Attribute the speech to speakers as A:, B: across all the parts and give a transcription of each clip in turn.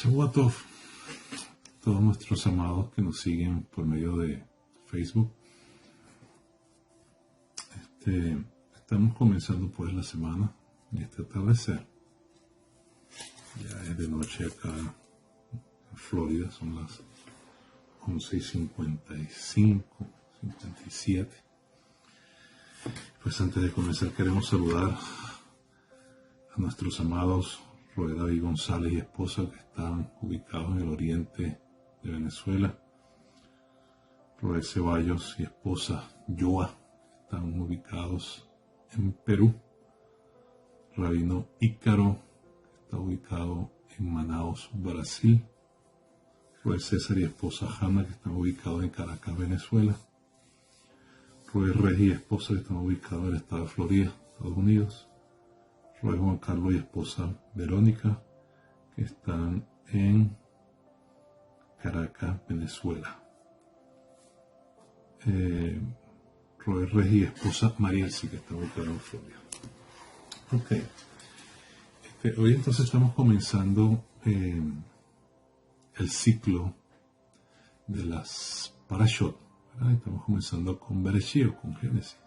A: Shabbat Tov, todos nuestros amados que nos siguen por medio de Facebook. Estamos comenzando pues la semana y este atardecer. Ya es de noche acá en Florida, son las 11:55, 57. Pues antes de comenzar queremos saludar a nuestros amados Roe David González y esposa que están ubicados en el oriente de Venezuela. Roe Ceballos y esposa Joa están ubicados en Perú. Rabino Ícaro está ubicado en Manaus, Brasil. Roe César y esposa Hanna que están ubicados en Caracas, Venezuela. Roe Regi y esposa que están ubicados en el estado de Florida, Estados Unidos. Roe Juan Carlos y esposa Verónica, que están en Caracas, Venezuela. Roe Regi y esposa Marielsi, que está ubicada en Florida. Ok. Hoy entonces estamos comenzando el ciclo de las Parashot, ¿verdad? Estamos comenzando con Bereshit o con Génesis.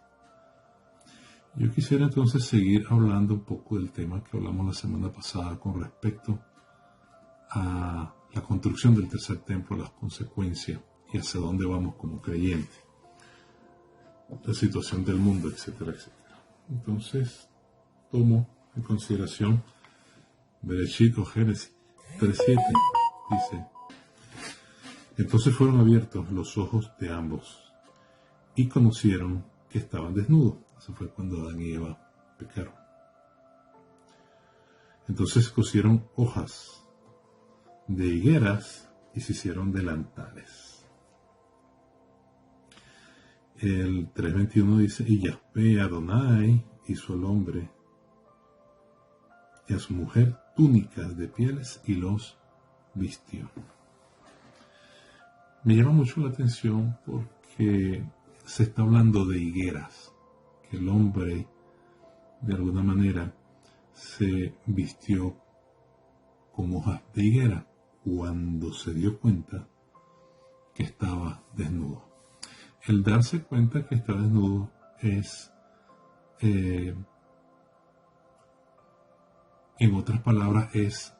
A: Yo quisiera entonces seguir hablando un poco del tema que hablamos la semana pasada con respecto a la construcción del tercer templo, las consecuencias y hacia dónde vamos como creyentes, la situación del mundo, etcétera, etcétera. Entonces, tomo en consideración Bereshit o Génesis 3:7, dice: entonces fueron abiertos los ojos de ambos y conocieron que estaban desnudos. Eso fue cuando Adán y Eva pecaron. Entonces cosieron hojas de higueras y se hicieron delantales. El 3:21 dice: y Yahvé Adonai hizo al hombre y a su mujer túnicas de pieles y los vistió. Me llama mucho la atención porque se está hablando de higueras, que el hombre de alguna manera se vistió con hojas de higuera cuando se dio cuenta que estaba desnudo. El darse cuenta que está desnudo es, en otras palabras, es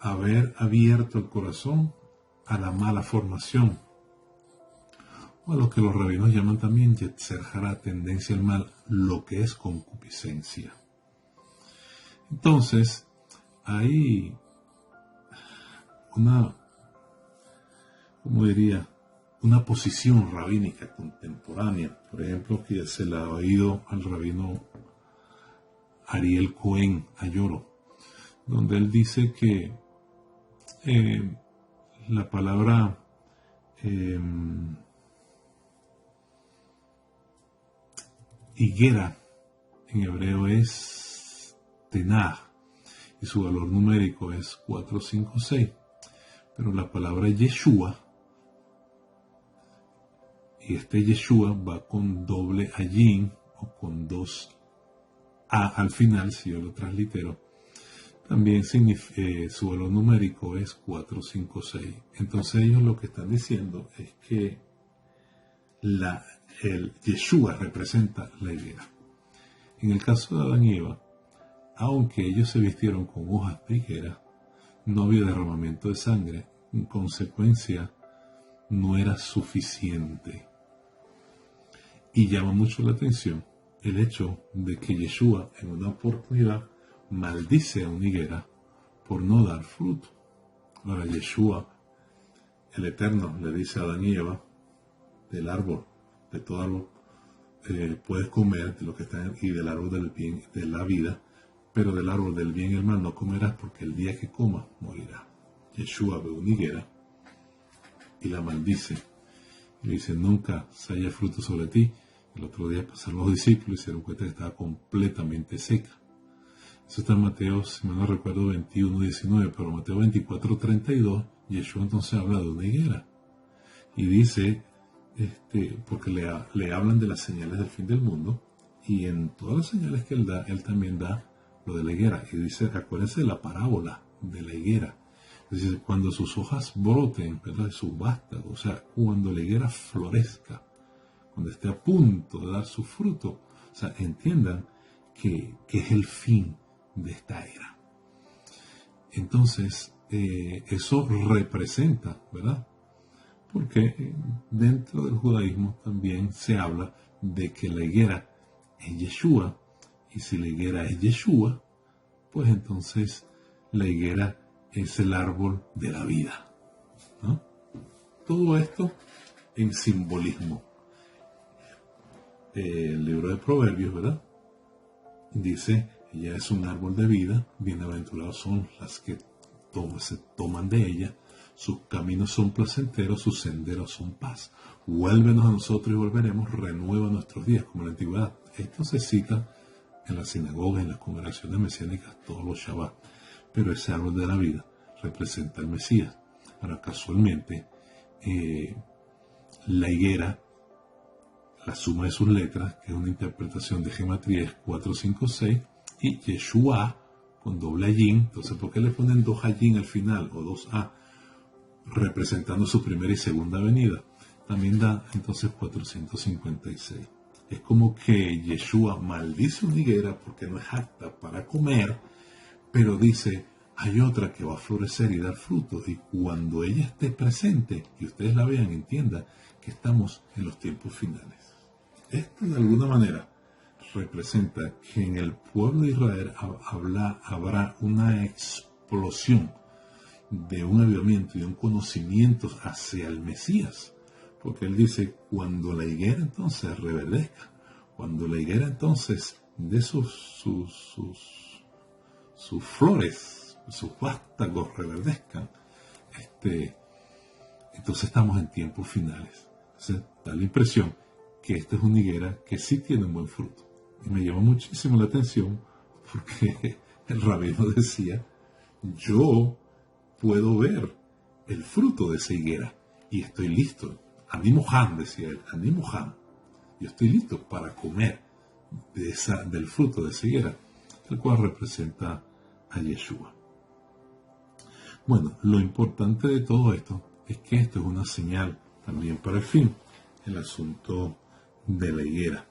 A: haber abierto el corazón a la mala formación, o a lo que los rabinos llaman también Yetzer Hara, tendencia al mal, lo que es concupiscencia. Entonces, hay una posición rabínica contemporánea, por ejemplo, que se la ha oído al rabino Ariel Cohen Ayoro, donde él dice que la palabra higuera en hebreo es tenah y su valor numérico es 456, pero la palabra Yeshua, y este Yeshua va con doble ayin o con dos a al final, si yo lo translitero, también su valor numérico es 456. Entonces ellos lo que están diciendo es que el Yeshua representa la higuera. En el caso de Adán y Eva, aunque ellos se vistieron con hojas de higuera, no había derramamiento de sangre. En consecuencia, no era suficiente. Y llama mucho la atención el hecho de que Yeshua en una oportunidad maldice a una higuera por no dar fruto. Ahora Yeshua, el Eterno, le dice a Adán y Eva: del árbol, de todo árbol, puedes comer de lo que está y del árbol del bien, de la vida, pero del árbol del bien y el mal no comerás, porque el día que comas morirás. Yeshua ve una higuera y la maldice y le dice: nunca se haya fruto sobre ti. El otro día pasaron los discípulos y se dieron cuenta que estaba completamente seca. Eso está en Mateo, si mal no recuerdo, 21:19, pero Mateo 24:32, Yeshua entonces habla de una higuera y dice, porque le hablan de las señales del fin del mundo, y en todas las señales que él da, él también da lo de la higuera, y dice: acuérdense de la parábola de la higuera. Es decir, cuando sus hojas broten, ¿verdad? Sus vástagos, o sea, cuando la higuera florezca, cuando esté a punto de dar su fruto, o sea, entiendan que es el fin de esta era. Entonces, eso representa, ¿verdad? Porque dentro del judaísmo también se habla de que la higuera es Yeshua, y si la higuera es Yeshua, pues entonces la higuera es el árbol de la vida, ¿no? Todo esto en simbolismo. El libro de Proverbios, ¿verdad? Dice, ella es un árbol de vida, bienaventurados son las que se toman de ella, sus caminos son placenteros, sus senderos son paz. Vuélvenos a nosotros y volveremos, renueva nuestros días, como en la antigüedad. Esto se cita en las sinagogas, en las congregaciones mesiánicas, todos los Shabbat. Pero ese árbol de la vida representa al Mesías. Ahora, casualmente, la higuera, la suma de sus letras, que es una interpretación de gematría, es 4, 5, 6, y Yeshua, con doble ayin. Entonces, ¿por qué le ponen dos ayin al final, o dos a, representando su primera y segunda venida? También da entonces 456. Es como que Yeshua maldice una higuera porque no es apta para comer, pero dice, hay otra que va a florecer y dar fruto, y cuando ella esté presente y ustedes la vean, entiendan que estamos en los tiempos finales. Esto de alguna manera representa que en el pueblo de Israel habrá una explosión de un avivamiento y de un conocimiento hacia el Mesías, porque él dice, cuando la higuera entonces reverdezca, cuando la higuera entonces dé sus flores, sus vástagos reverdezcan, entonces estamos en tiempos finales. Entonces da la impresión que esta es una higuera que sí tiene un buen fruto. Y me llamó muchísimo la atención porque el rabino decía, yo puedo ver el fruto de esa higuera y estoy listo. Ani Mohan, decía él, Ani Mohan. Yo estoy listo para comer del fruto de esa higuera, el cual representa a Yeshua. Bueno, lo importante de todo esto es que esto es una señal también para el fin, el asunto de la higuera.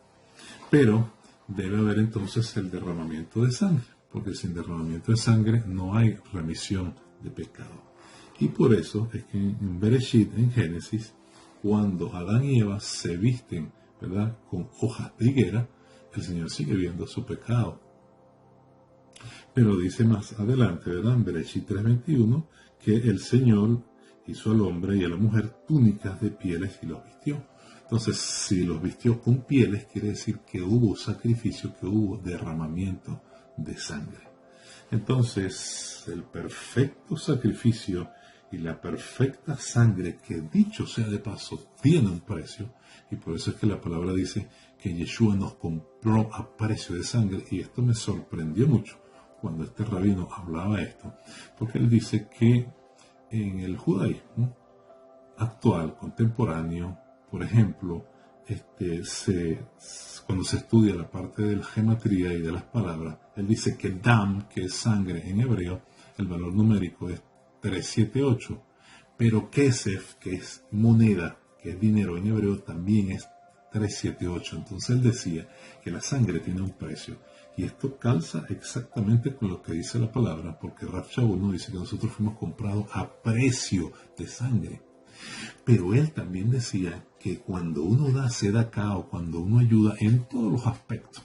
A: Pero debe haber entonces el derramamiento de sangre, porque sin derramamiento de sangre no hay remisión de pecado. Y por eso es que en Bereshit, en Génesis, cuando Adán y Eva se visten, ¿verdad?, con hojas de higuera, el Señor sigue viendo su pecado. Pero dice más adelante, ¿verdad?, en Bereshit 3:21, que el Señor hizo al hombre y a la mujer túnicas de pieles y los vistió. Entonces, si los vistió con pieles, quiere decir que hubo sacrificio, que hubo derramamiento de sangre. Entonces, el perfecto sacrificio y la perfecta sangre, que dicho sea de paso, tiene un precio, y por eso es que la palabra dice que Yeshua nos compró a precio de sangre, y esto me sorprendió mucho cuando este rabino hablaba esto, porque él dice que en el judaísmo actual, contemporáneo, por ejemplo, cuando se estudia la parte de la gematría y de las palabras, él dice que dam, que es sangre en hebreo, el valor numérico es 378, pero kesef, que es moneda, que es dinero en hebreo, también es 378. Entonces él decía que la sangre tiene un precio, y esto calza exactamente con lo que dice la palabra, porque Rav Shaul nos dice que nosotros fuimos comprados a precio de sangre. Pero él también decía que cuando uno da sedacá, o cuando uno ayuda en todos los aspectos,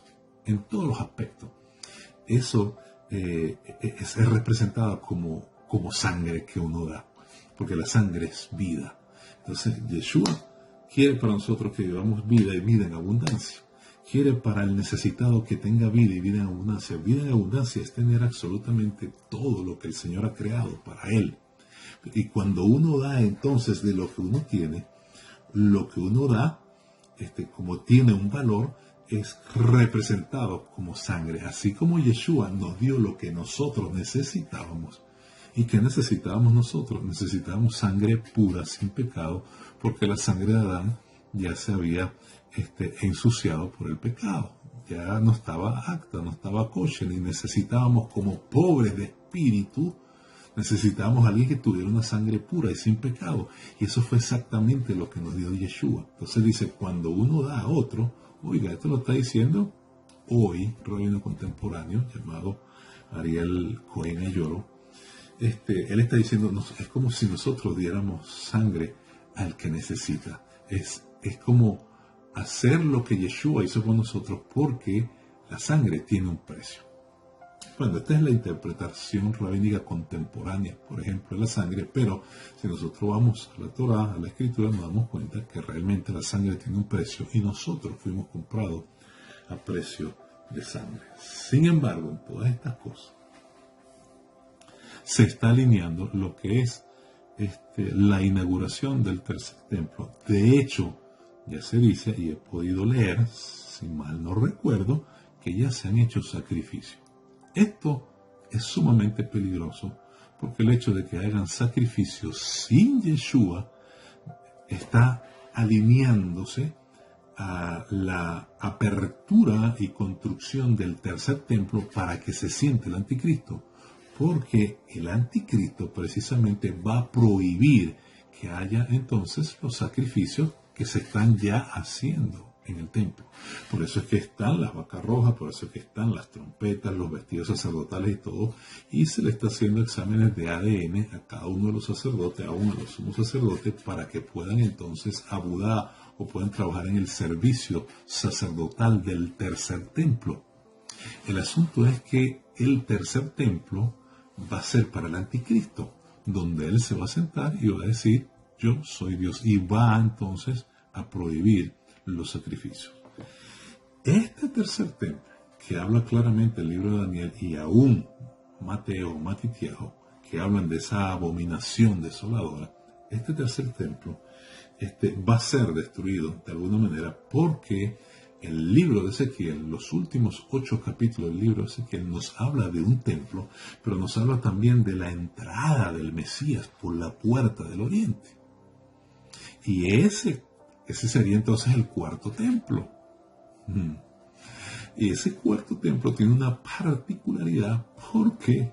A: eso es representado como sangre que uno da, porque la sangre es vida. Entonces Yeshua quiere para nosotros que vivamos vida y vida en abundancia. Quiere para el necesitado que tenga vida y vida en abundancia. Vida en abundancia es tener absolutamente todo lo que el Señor ha creado para él. Y cuando uno da entonces de lo que uno tiene, lo que uno da, como tiene un valor, es representado como sangre. Así como Yeshua nos dio lo que nosotros necesitábamos. ¿Y qué necesitábamos nosotros? Necesitábamos sangre pura, sin pecado, porque la sangre de Adán ya se había ensuciado por el pecado. Ya no estaba apta, no estaba kosher, y necesitábamos, como pobres de espíritu, Necesitábamos a alguien que tuviera una sangre pura y sin pecado. Y eso fue exactamente lo que nos dio Yeshua. Entonces dice, cuando uno da a otro, oiga, esto lo está diciendo hoy, rabino contemporáneo, llamado Ariel Cohen Ayoro. Él está diciendo, es como si nosotros diéramos sangre al que necesita. Es como hacer lo que Yeshua hizo con nosotros, porque la sangre tiene un precio. Bueno, esta es la interpretación rabínica contemporánea, por ejemplo, de la sangre, pero si nosotros vamos a la Torá, a la Escritura, nos damos cuenta que realmente la sangre tiene un precio y nosotros fuimos comprados a precio de sangre. Sin embargo, en todas estas cosas se está alineando lo que es la inauguración del tercer templo. De hecho, ya se dice, y he podido leer, si mal no recuerdo, que ya se han hecho sacrificios. Esto es sumamente peligroso, porque el hecho de que hagan sacrificios sin Yeshua está alineándose a la apertura y construcción del tercer templo para que se siente el anticristo, porque el anticristo precisamente va a prohibir que haya entonces los sacrificios que se están ya haciendo en el templo. Por eso es que están las vacas rojas, por eso es que están las trompetas, los vestidos sacerdotales y todo, y se le está haciendo exámenes de ADN a cada uno de los sacerdotes, a uno de los sumos sacerdotes, para que puedan entonces abudar o puedan trabajar en el servicio sacerdotal del tercer templo. El asunto es que el tercer templo va a ser para el anticristo, donde él se va a sentar y va a decir, yo soy Dios, y va entonces a prohibir los sacrificios. Este tercer templo, que habla claramente el libro de Daniel, y aún Mateo, Matitiajo, que hablan de esa abominación desoladora, este tercer templo va a ser destruido de alguna manera, porque el libro de Ezequiel, los últimos 8 capítulos del libro de Ezequiel, nos habla de un templo, pero nos habla también de la entrada del Mesías por la puerta del oriente. Y ese sería entonces el cuarto templo. Y ese cuarto templo tiene una particularidad, porque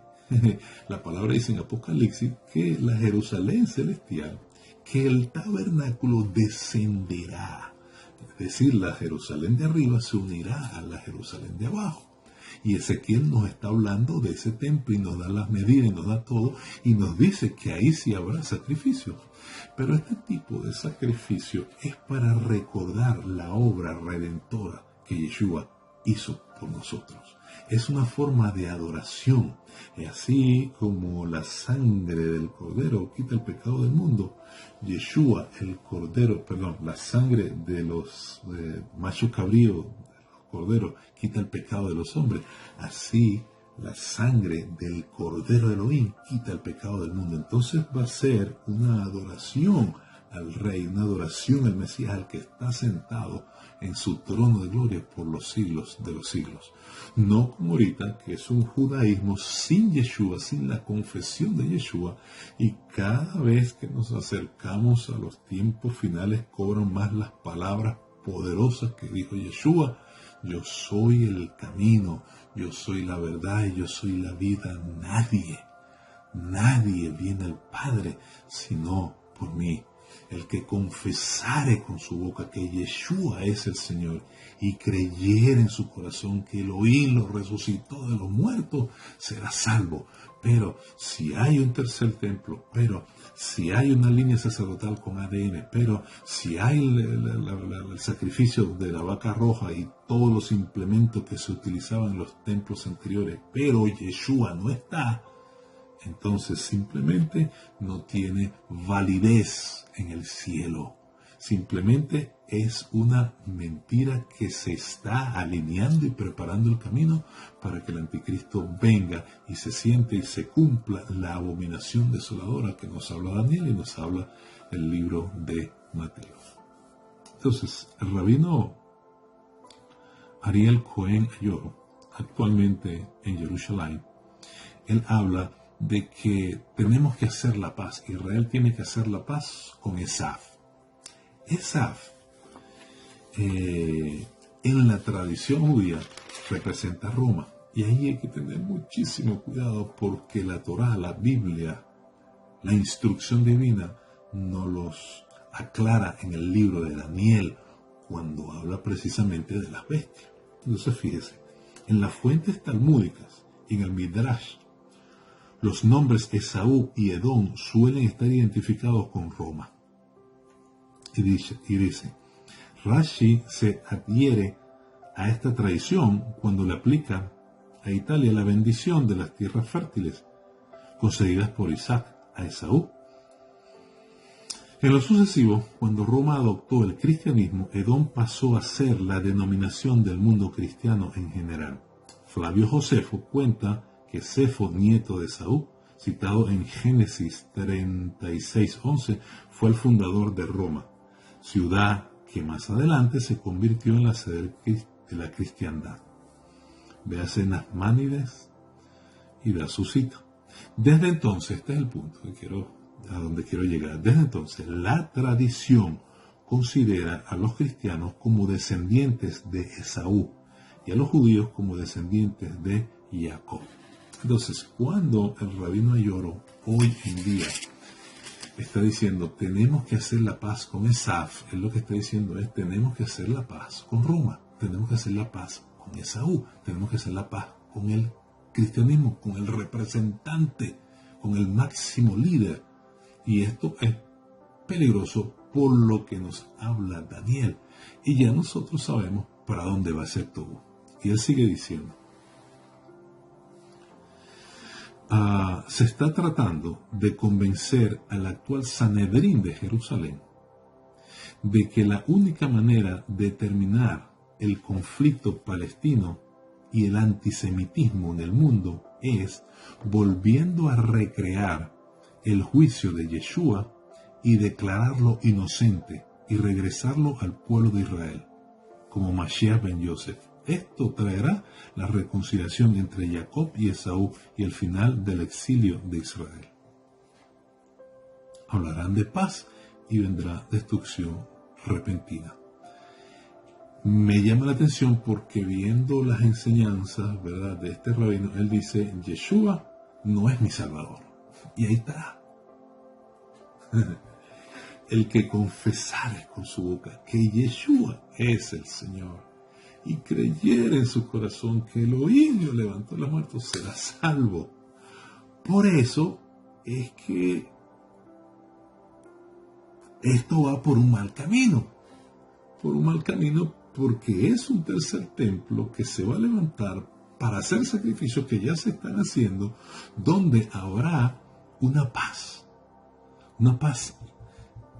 A: la palabra dice en Apocalipsis que la Jerusalén celestial, que el tabernáculo descenderá. Es decir, la Jerusalén de arriba se unirá a la Jerusalén de abajo. Y Ezequiel nos está hablando de ese templo y nos da las medidas y nos da todo y nos dice que ahí sí habrá sacrificios. Pero este tipo de sacrificio es para recordar la obra redentora que Yeshua hizo por nosotros. Es una forma de adoración. Y así como la sangre del Cordero quita el pecado del mundo, Yeshua, la sangre de los machos cabríos, Cordero, quita el pecado de los hombres. Así, la sangre del Cordero de Elohim quita el pecado del mundo. Entonces va a ser una adoración al Rey, una adoración al Mesías, al que está sentado en su trono de gloria por los siglos de los siglos. No como ahorita, que es un judaísmo sin Yeshua, sin la confesión de Yeshua, y cada vez que nos acercamos a los tiempos finales cobran más las palabras poderosas que dijo Yeshua: yo soy el camino, yo soy la verdad y yo soy la vida. Nadie viene al Padre sino por mí. El que confesare con su boca que Yeshua es el Señor y creyere en su corazón que Elohim lo resucitó de los muertos, será salvo. Pero si hay un tercer templo, pero si hay una línea sacerdotal con ADN, pero si hay el sacrificio de la vaca roja y todos los implementos que se utilizaban en los templos anteriores, pero Yeshua no está, entonces simplemente no tiene validez en el cielo. Simplemente es una mentira que se está alineando y preparando el camino para que el anticristo venga y se siente y se cumpla la abominación desoladora que nos habla Daniel y nos habla el libro de Mateo. Entonces, el rabino Ariel Cohen Ayoro, actualmente en Jerusalén, él habla de que tenemos que hacer la paz. Israel tiene que hacer la paz con Esaf. Esaf, en la tradición judía, representa Roma. Y ahí hay que tener muchísimo cuidado porque la Torá, la Biblia, la instrucción divina nos los aclara en el libro de Daniel cuando habla precisamente de las bestias. Entonces fíjese, en las fuentes talmúdicas y en el Midrash, los nombres Esaú y Edom suelen estar identificados con Roma. Y dice, Rashi se adhiere a esta tradición cuando le aplica a Italia la bendición de las tierras fértiles concedidas por Isaac a Esaú. En lo sucesivo, cuando Roma adoptó el cristianismo, Edom pasó a ser la denominación del mundo cristiano en general. Flavio Josefo cuenta que Cefo, nieto de Esaú, citado en Génesis 36:11, fue el fundador de Roma, ciudad que más adelante se convirtió en la sede de la cristiandad. Véase Nachmanides y da su cita. Desde entonces, este es el punto a donde quiero llegar. Desde entonces, la tradición considera a los cristianos como descendientes de Esaú y a los judíos como descendientes de Jacob. Entonces, cuando el rabino Ayoro hoy en día está diciendo tenemos que hacer la paz con Esaf, él lo que está diciendo es tenemos que hacer la paz con Roma, tenemos que hacer la paz con Esaú, tenemos que hacer la paz con el cristianismo, con el representante, con el máximo líder. Y esto es peligroso por lo que nos habla Daniel. Y ya nosotros sabemos para dónde va a ser todo. Y él sigue diciendo, se está tratando de convencer al actual Sanedrín de Jerusalén de que la única manera de terminar el conflicto palestino y el antisemitismo en el mundo es volviendo a recrear el juicio de Yeshua y declararlo inocente y regresarlo al pueblo de Israel, como Mashiach ben Yosef. Esto traerá la reconciliación entre Jacob y Esaú y el final del exilio de Israel. Hablarán de paz y vendrá destrucción repentina. Me llama la atención porque viendo las enseñanzas, ¿verdad?, de este rabino, él dice, Yeshua no es mi salvador. Y ahí está. El que confesare con su boca que Yeshua es el Señor y creyere en su corazón que Elohim lo levantó de los muertos, será salvo. Por eso es que esto va por un mal camino. Por un mal camino porque es un tercer templo que se va a levantar para hacer sacrificios que ya se están haciendo, donde habrá una paz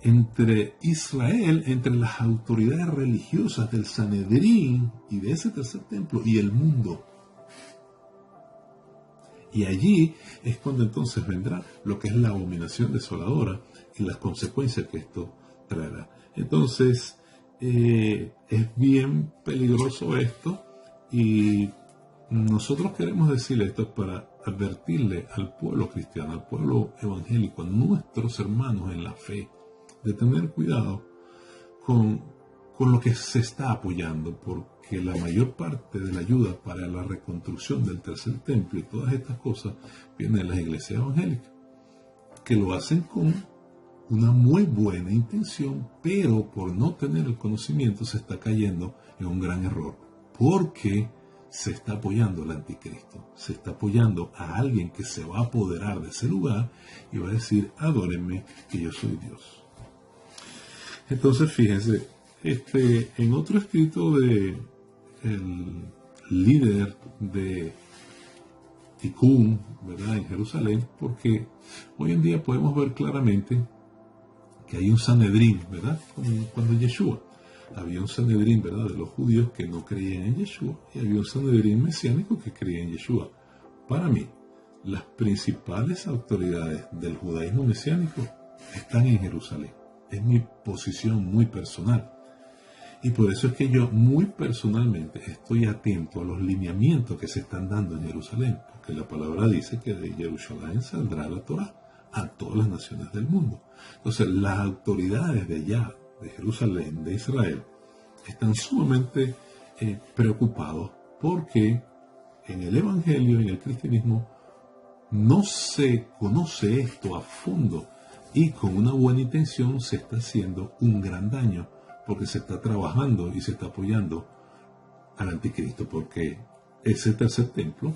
A: entre Israel, entre las autoridades religiosas del Sanedrín y de ese tercer templo y el mundo. Y allí es cuando entonces vendrá lo que es la abominación desoladora y las consecuencias que esto traerá. Entonces, es bien peligroso esto y nosotros queremos decirle esto para advertirle al pueblo cristiano, al pueblo evangélico, a nuestros hermanos en la fe, de tener cuidado con lo que se está apoyando, porque la mayor parte de la ayuda para la reconstrucción del tercer templo y todas estas cosas viene de las iglesias evangélicas, que lo hacen con una muy buena intención, pero por no tener el conocimiento se está cayendo en un gran error, porque se está apoyando al anticristo, se está apoyando a alguien que se va a apoderar de ese lugar y va a decir, adórenme que yo soy Dios. Entonces fíjense, en otro escrito de el líder de Tikkun, ¿verdad?, en Jerusalén, porque hoy en día podemos ver claramente que hay un Sanedrín, ¿verdad?, como cuando Yeshua. Había un Sanedrín, ¿verdad?, de los judíos que no creían en Yeshua, y había un Sanedrín mesiánico que creía en Yeshua. Para mí, las principales autoridades del judaísmo mesiánico están en Jerusalén. Es mi posición muy personal. Y por eso es que yo muy personalmente estoy atento a los lineamientos que se están dando en Jerusalén, porque la palabra dice que de Jerusalén saldrá la Torá a todas las naciones del mundo. Entonces, las autoridades de allá, de Jerusalén, de Israel, están sumamente preocupados porque en el Evangelio, en el cristianismo, no se conoce esto a fondo y con una buena intención se está haciendo un gran daño porque se está trabajando y se está apoyando al anticristo, porque ese tercer templo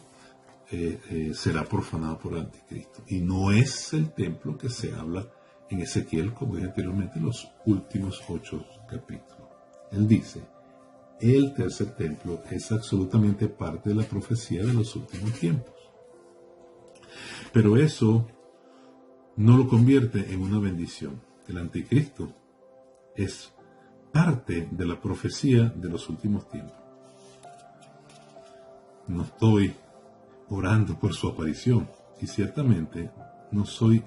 A: será profanado por el anticristo y no es el templo que se habla en Ezequiel, como dije anteriormente, en los últimos 8 capítulos. Él dice, el tercer templo es absolutamente parte de la profecía de los últimos tiempos. Pero eso no lo convierte en una bendición. El anticristo es parte de la profecía de los últimos tiempos. No estoy orando por su aparición y ciertamente no estoy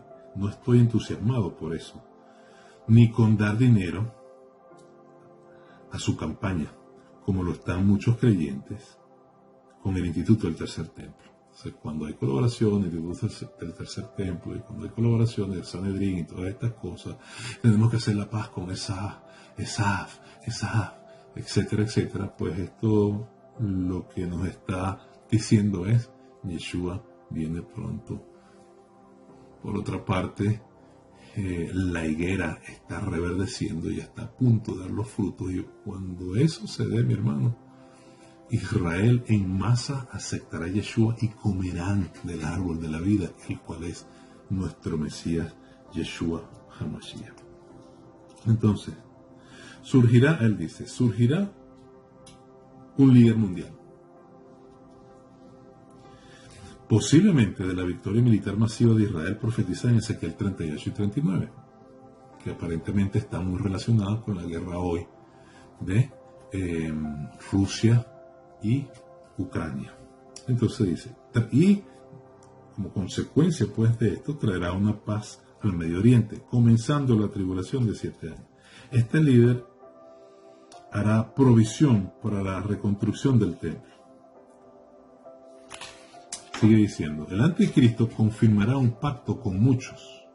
A: entusiasmado por eso, ni con dar dinero a su campaña, como lo están muchos creyentes con el Instituto del Tercer Templo. Entonces, cuando hay colaboraciones del Tercer Templo y cuando hay colaboraciones del Sanedrín y todas estas cosas, tenemos que hacer la paz con Esaf, etcétera, etcétera. Pues esto lo que nos está diciendo es, Yeshua viene pronto. Por otra parte, la higuera está reverdeciendo y está a punto de dar los frutos. Y cuando eso se dé, mi hermano, Israel en masa aceptará a Yeshua y comerán del árbol de la vida, el cual es nuestro Mesías, Yeshua HaMashiach. Entonces, él dice, surgirá un líder mundial. Posiblemente de la victoria militar masiva de Israel profetizada en Ezequiel 38 y 39, que aparentemente está muy relacionada con la guerra hoy de Rusia y Ucrania. Entonces dice, y como consecuencia pues de esto traerá una paz al Medio Oriente, comenzando la tribulación de 7 años. Este líder hará provisión para la reconstrucción del templo. Sigue diciendo, el anticristo confirmará un pacto con muchos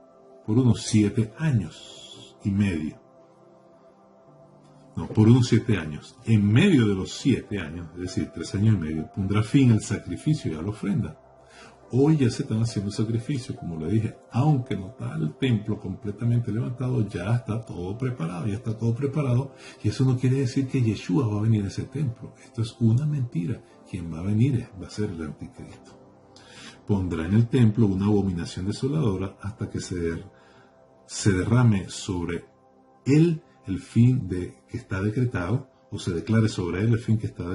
A: por unos 7 años y medio. No, por unos 7 años. En medio de los 7 años, es decir, 3 años y medio, pondrá fin al sacrificio y a la ofrenda. Hoy ya se están haciendo sacrificios, como le dije, aunque no está el templo completamente levantado, ya está todo preparado, y eso no quiere decir que Yeshua va a venir a ese templo. Esto es una mentira. Quien va a venir va a ser el anticristo. Pondrá en el templo una abominación desoladora hasta que se derrame sobre él el fin que está decretado, o se declare sobre él el fin que está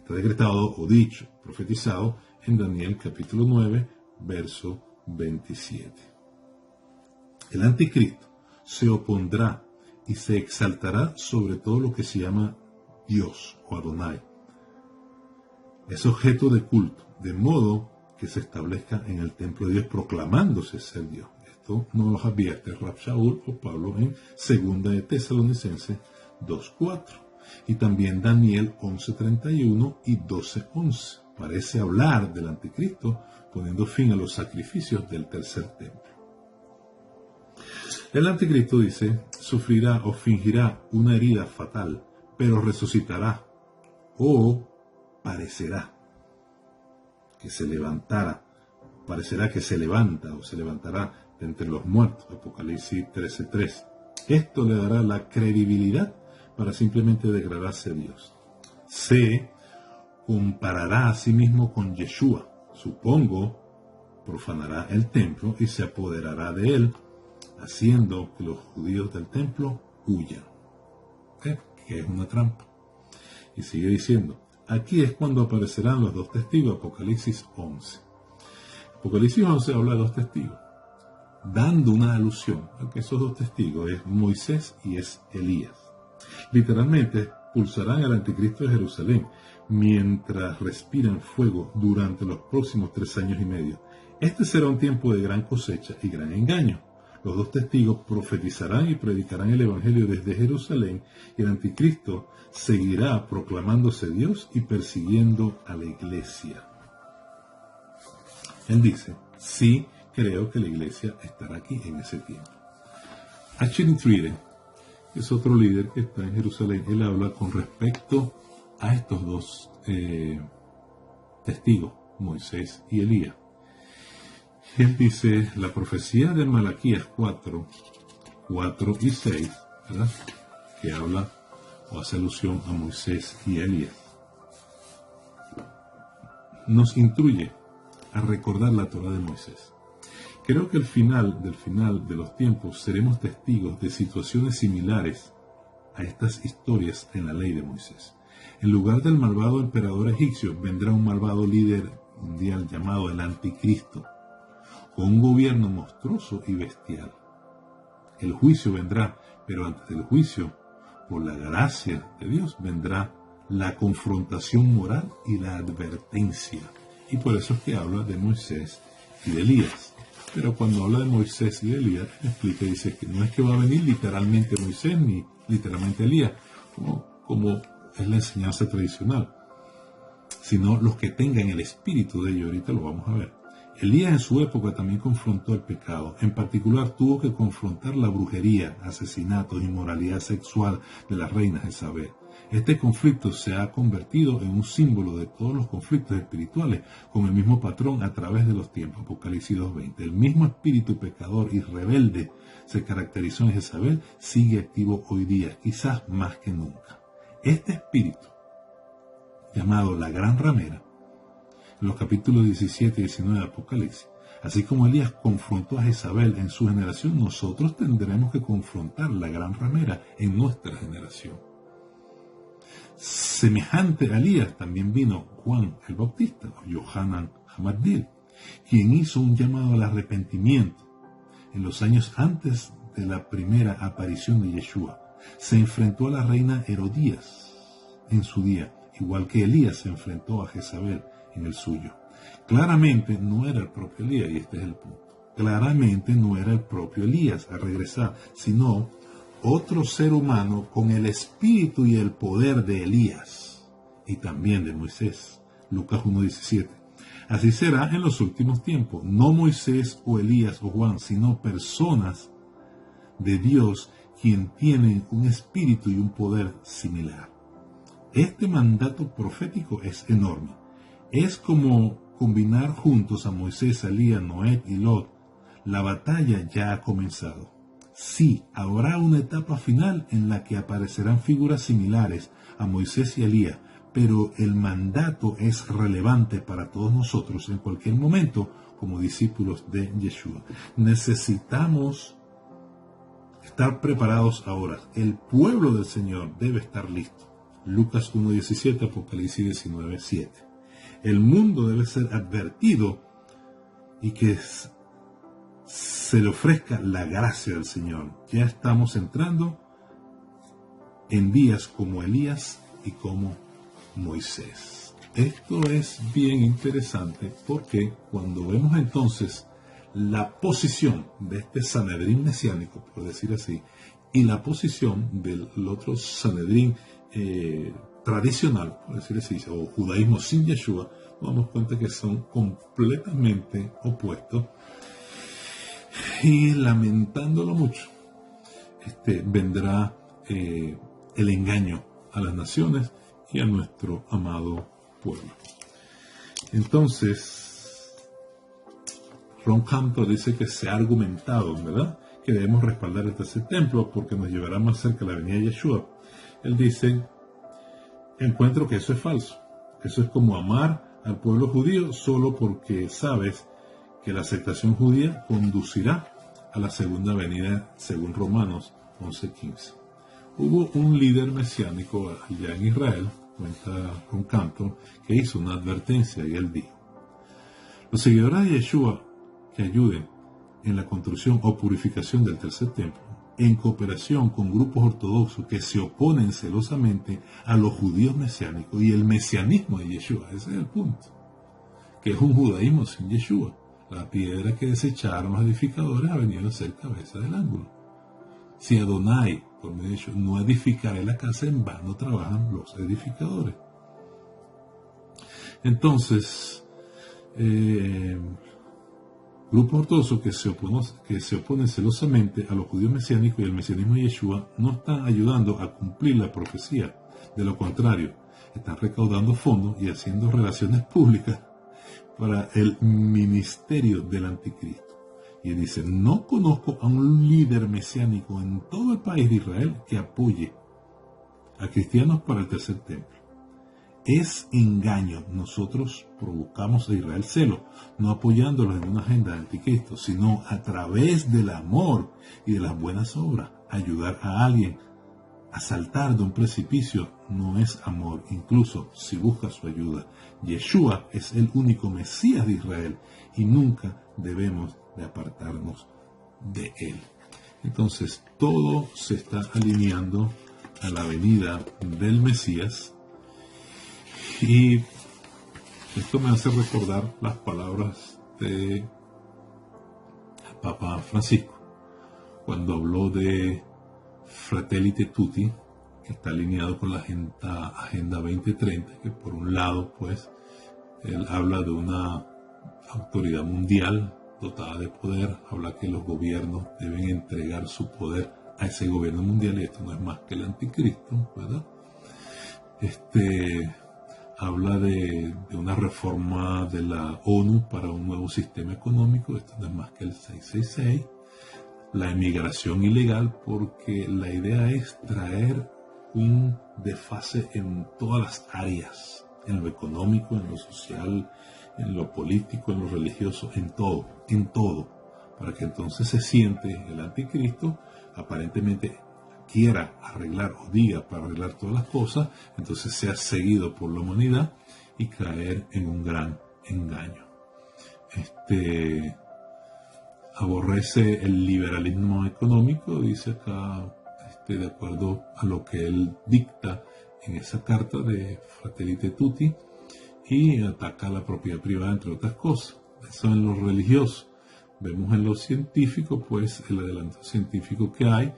A: decretado o dicho, profetizado en Daniel capítulo 9, verso 27. El anticristo se opondrá y se exaltará sobre todo lo que se llama Dios o Adonai. Es objeto de culto, de modo que se establezca en el templo de Dios proclamándose ser Dios. Esto nos lo advierte Rab Shaul o Pablo en 2 de Tesalonicenses 2:4 y también Daniel 11:31 y 12:11. Parece hablar del anticristo poniendo fin a los sacrificios del tercer templo. El anticristo dice, sufrirá o fingirá una herida fatal, pero resucitará o parecerá que se levantara, parecerá que se levanta o se levantará de entre los muertos, Apocalipsis 13:3. Esto le dará la credibilidad para simplemente degradarse a Dios. Se comparará a sí mismo con Yeshua, supongo, profanará el templo y se apoderará de él, haciendo que los judíos del templo huyan. Que es una trampa. Y sigue diciendo, aquí es cuando aparecerán los 2 testigos, Apocalipsis 11. Apocalipsis 11 habla de 2 testigos, dando una alusión a que esos 2 testigos es Moisés y es Elías. Literalmente, expulsarán al anticristo de Jerusalén mientras respiran fuego durante los próximos 3 años y medio. Este será un tiempo de gran cosecha y gran engaño. Los 2 testigos profetizarán y predicarán el Evangelio desde Jerusalén y el anticristo seguirá proclamándose Dios y persiguiendo a la iglesia. Él dice, sí creo que la iglesia estará aquí en ese tiempo. H. Tride es otro líder que está en Jerusalén. Él habla con respecto a estos 2 testigos, Moisés y Elías. Él dice, la profecía de Malaquías 4 y 6, ¿verdad?, que habla o hace alusión a Moisés y a Elías, nos instruye a recordar la Torá de Moisés. Creo que al final de los tiempos seremos testigos de situaciones similares a estas historias en la ley de Moisés. En lugar del malvado emperador egipcio, vendrá un malvado líder mundial llamado el Anticristo, con un gobierno monstruoso y bestial. El juicio vendrá, pero antes del juicio, por la gracia de Dios, vendrá la confrontación moral y la advertencia. Y por eso es que habla de Moisés y de Elías. Pero cuando habla de Moisés y de Elías, explica y dice que no es que va a venir literalmente Moisés ni literalmente Elías, como es la enseñanza tradicional, sino los que tengan el espíritu de ellos. Ahorita lo vamos a ver. Elías en su época también confrontó el pecado. En particular tuvo que confrontar la brujería, asesinatos, inmoralidad sexual de la reina Jezabel. Este conflicto se ha convertido en un símbolo de todos los conflictos espirituales con el mismo patrón a través de los tiempos. Apocalipsis 2:20. El mismo espíritu pecador y rebelde se caracterizó en Jezabel, sigue activo hoy día, quizás más que nunca. Este espíritu, llamado la gran ramera, en los capítulos 17 y 19 de Apocalipsis, así como Elías confrontó a Jezabel en su generación, nosotros tendremos que confrontar la gran ramera en nuestra generación. Semejante a Elías también vino Juan el Bautista, o Yohanan Hamadil, quien hizo un llamado al arrepentimiento en los años antes de la primera aparición de Yeshua. Se enfrentó a la reina Herodías en su día, igual que Elías se enfrentó a Jezabel en el suyo. Claramente no era el propio Elías, y este es el punto. Claramente no era el propio Elías a regresar, sino otro ser humano con el espíritu y el poder de Elías y también de Moisés. Lucas 1:17. Así será en los últimos tiempos, no Moisés o Elías o Juan, sino personas de Dios quien tienen un espíritu y un poder similar. Este mandato profético es enorme. Es como combinar juntos a Moisés, Elías, Noé y Lot. La batalla ya ha comenzado. Sí, habrá una etapa final en la que aparecerán figuras similares a Moisés y Elías, pero el mandato es relevante para todos nosotros en cualquier momento como discípulos de Yeshua. Necesitamos estar preparados ahora. El pueblo del Señor debe estar listo. Lucas 1:17, Apocalipsis 19:7. El mundo debe ser advertido y que se le ofrezca la gracia del Señor. Ya estamos entrando en días como Elías y como Moisés. Esto es bien interesante porque cuando vemos entonces la posición de este Sanedrín mesiánico, por decir así, y la posición del otro Sanedrín tradicional, por decir así, o judaísmo sin Yeshua, nos damos cuenta que son completamente opuestos. Y lamentándolo mucho, vendrá el engaño a las naciones y a nuestro amado pueblo. Entonces, Ron Cantor dice que se ha argumentado, ¿verdad?, que debemos respaldar el tercer templo porque nos llevará más cerca de la venida de Yeshua. Él dice, encuentro que eso es falso. Eso es como amar al pueblo judío solo porque sabes que la aceptación judía conducirá a la segunda venida según Romanos 11:15. Hubo un líder mesiánico allá en Israel, cuenta con Cantor, que hizo una advertencia y él dijo, los seguidores de Yeshua que ayuden en la construcción o purificación del tercer templo, en cooperación con grupos ortodoxos que se oponen celosamente a los judíos mesiánicos y el mesianismo de Yeshua, ese es el punto, que es un judaísmo sin Yeshua. La piedra que desecharon los edificadores ha venido a ser cabeza del ángulo. Si Adonai, por medio de Yeshua, no edificará la casa, en vano trabajan los edificadores. Entonces, grupos ortodoxos que se oponen celosamente a los judíos mesiánicos y el mesianismo de Yeshua no están ayudando a cumplir la profecía. De lo contrario, están recaudando fondos y haciendo relaciones públicas para el ministerio del anticristo. Y él dice, no conozco a un líder mesiánico en todo el país de Israel que apoye a cristianos para el tercer templo. Es engaño. Nosotros provocamos a Israel celo, no apoyándolos en una agenda de anticristo, sino a través del amor y de las buenas obras. Ayudar a alguien a saltar de un precipicio no es amor, incluso si busca su ayuda. Yeshua es el único Mesías de Israel y nunca debemos de apartarnos de él. Entonces todo se está alineando a la venida del Mesías, y esto me hace recordar las palabras de Papa Francisco cuando habló de Fratelli Tutti, que está alineado con la Agenda 2030, que por un lado pues él habla de una autoridad mundial dotada de poder, habla que los gobiernos deben entregar su poder a ese gobierno mundial, y esto no es más que el anticristo, ¿verdad? Habla de una reforma de la ONU para un nuevo sistema económico, esto no es más que el 666, la emigración ilegal, porque la idea es traer un desfase en todas las áreas, en lo económico, en lo social, en lo político, en lo religioso, en todo, para que entonces se siente el anticristo, aparentemente quiera arreglar o diga para arreglar todas las cosas, entonces sea seguido por la humanidad y caer en un gran engaño. Aborrece el liberalismo económico, dice acá, de acuerdo a lo que él dicta en esa carta de Fratelli Tutti, y ataca la propiedad privada, entre otras cosas. Eso en lo religioso. Vemos en lo científico, pues, el adelanto científico que hay.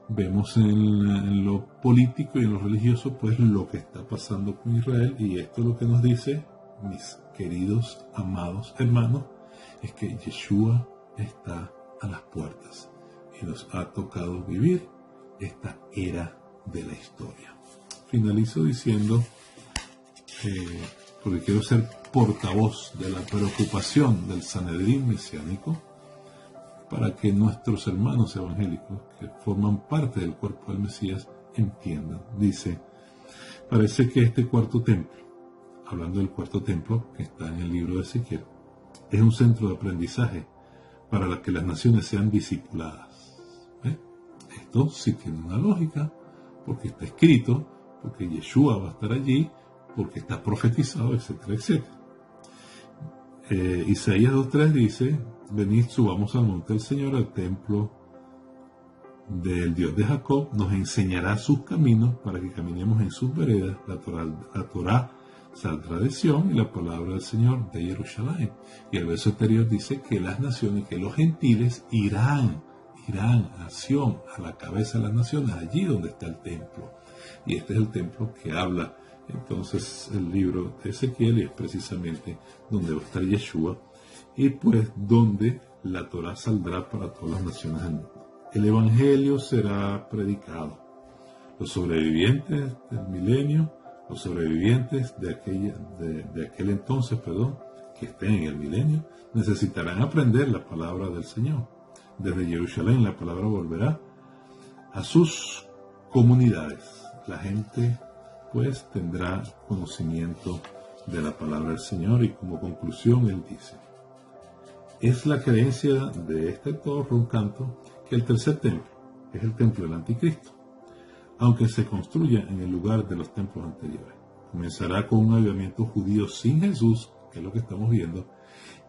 A: Vemos en lo político y en lo religioso, pues, lo que está pasando con Israel. Y esto es lo que nos dice, mis queridos, amados hermanos, es que Yeshua está a las puertas y nos ha tocado vivir esta era de la historia. Finalizo diciendo, porque quiero ser portavoz de la preocupación del Sanedrín mesiánico, para que nuestros hermanos evangélicos que forman parte del cuerpo del Mesías entiendan. Dice, parece que este cuarto templo, hablando del cuarto templo que está en el libro de Ezequiel, es un centro de aprendizaje para que las naciones sean discipuladas. Esto sí tiene una lógica, porque está escrito, porque Yeshua va a estar allí, porque está profetizado, etcétera, etcétera. Isaías 2.3 dice, venid, subamos al monte del Señor, al templo del Dios de Jacob, nos enseñará sus caminos para que caminemos en sus veredas. La Torá saldrá de Sión y la palabra del Señor de Jerusalén. Y el verso anterior dice que las naciones, que los gentiles irán a Sión, a la cabeza de las naciones, allí donde está el templo. Y este es el templo que habla entonces el libro de Ezequiel, y es precisamente donde va a estar Yeshua, y pues donde la Torá saldrá para todas las naciones del mundo. El Evangelio será predicado. Los sobrevivientes del milenio, los sobrevivientes de aquel entonces, que estén en el milenio, necesitarán aprender la palabra del Señor. Desde Jerusalén la palabra volverá a sus comunidades. La gente pues tendrá conocimiento de la palabra del Señor, y como conclusión él dice, es la creencia de este autor Ron Canto que el tercer templo es el templo del anticristo, aunque se construya en el lugar de los templos anteriores. Comenzará con un avivamiento judío sin Jesús, que es lo que estamos viendo,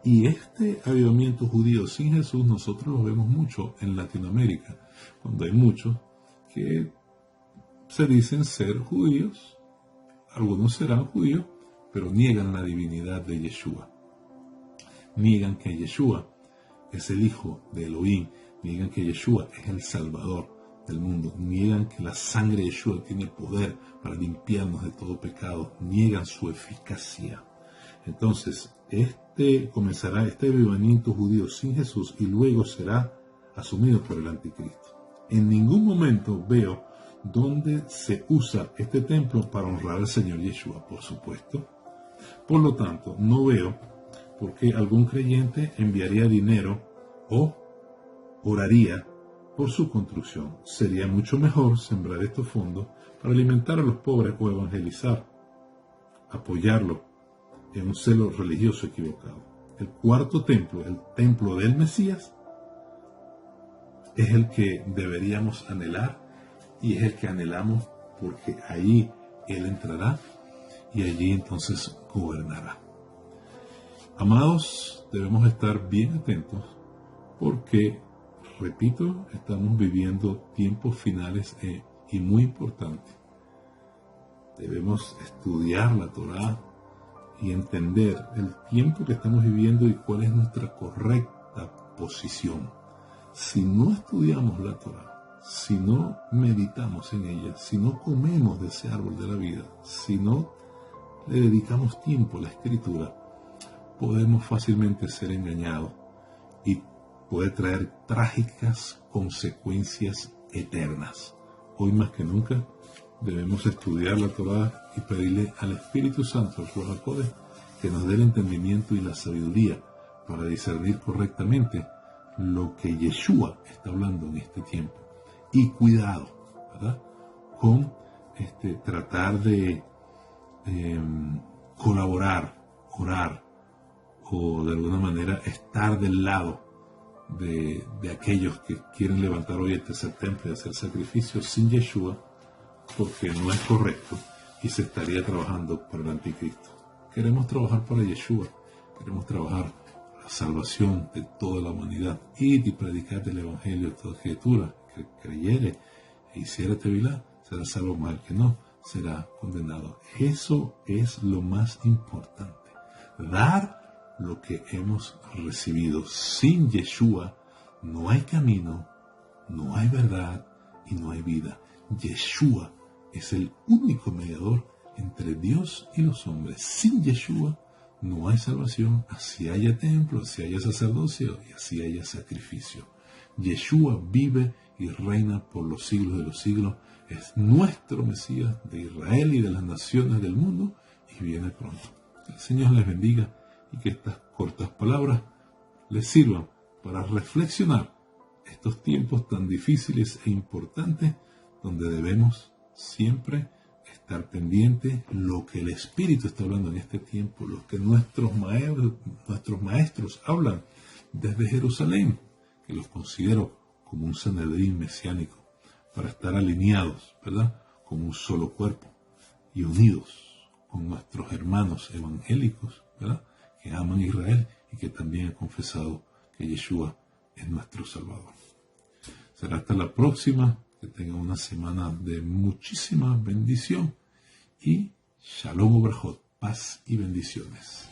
A: y este avivamiento judío sin Jesús nosotros lo vemos mucho en Latinoamérica, cuando hay muchos que se dicen ser judíos, algunos serán judíos, pero niegan la divinidad de Yeshua. Niegan que Yeshua es el Hijo de Elohim, niegan que Yeshua es el Salvador del mundo, niegan que la sangre de Yeshua tiene poder para limpiarnos de todo pecado, niegan su eficacia. Entonces, comenzará este avivamiento judío sin Jesús y luego será asumido por el anticristo. En ningún momento veo donde se usa este templo para honrar al Señor Yeshua, por supuesto. Por lo tanto, no veo por qué algún creyente enviaría dinero o oraría por su construcción. Sería mucho mejor sembrar estos fondos para alimentar a los pobres o evangelizar, apoyarlo en un celo religioso equivocado. El cuarto templo, el templo del Mesías, es el que deberíamos anhelar y es el que anhelamos porque allí Él entrará y allí entonces gobernará. Amados, debemos estar bien atentos porque, repito, estamos viviendo tiempos finales y muy importantes. Debemos estudiar la Torá y entender el tiempo que estamos viviendo y cuál es nuestra correcta posición. Si no estudiamos la Torá, si no meditamos en ella, si no comemos de ese árbol de la vida, si no le dedicamos tiempo a la Escritura, podemos fácilmente ser engañados y puede traer trágicas consecuencias eternas. Hoy más que nunca debemos estudiar la Torá y pedirle al Espíritu Santo, que nos dé el entendimiento y la sabiduría para discernir correctamente lo que Yeshua está hablando en este tiempo. Y cuidado, ¿verdad?, con tratar de colaborar, orar o de alguna manera estar del lado de aquellos que quieren levantar hoy el tercer templo y hacer sacrificios sin Yeshua, porque no es correcto y se estaría trabajando para el anticristo. Queremos trabajar para Yeshua, queremos trabajar para la salvación de toda la humanidad, ir y predicar el evangelio a toda criatura. Que creyere e hiciera tevilá será salvo, mal que no será condenado. Eso es lo más importante, dar lo que hemos recibido. Sin Yeshua no hay camino, no hay verdad y no hay vida. Yeshua es el único mediador entre Dios y los hombres. Sin Yeshua no hay salvación, así haya templo, así haya sacerdocio y así haya sacrificio. Yeshua vive y reina por los siglos de los siglos. Es nuestro Mesías de Israel y de las naciones del mundo y viene pronto. Que el Señor les bendiga y que estas cortas palabras les sirvan para reflexionar estos tiempos tan difíciles e importantes donde debemos siempre estar pendientes lo que el Espíritu está hablando en este tiempo, lo que nuestros maestros hablan desde Jerusalén, que los considero como un Sanedrín mesiánico, para estar alineados, ¿verdad?, como un solo cuerpo y unidos con nuestros hermanos evangélicos, ¿verdad?, que aman a Israel y que también han confesado que Yeshua es nuestro Salvador. Será hasta la próxima, que tengan una semana de muchísima bendición y Shalom Ubrajot, paz y bendiciones.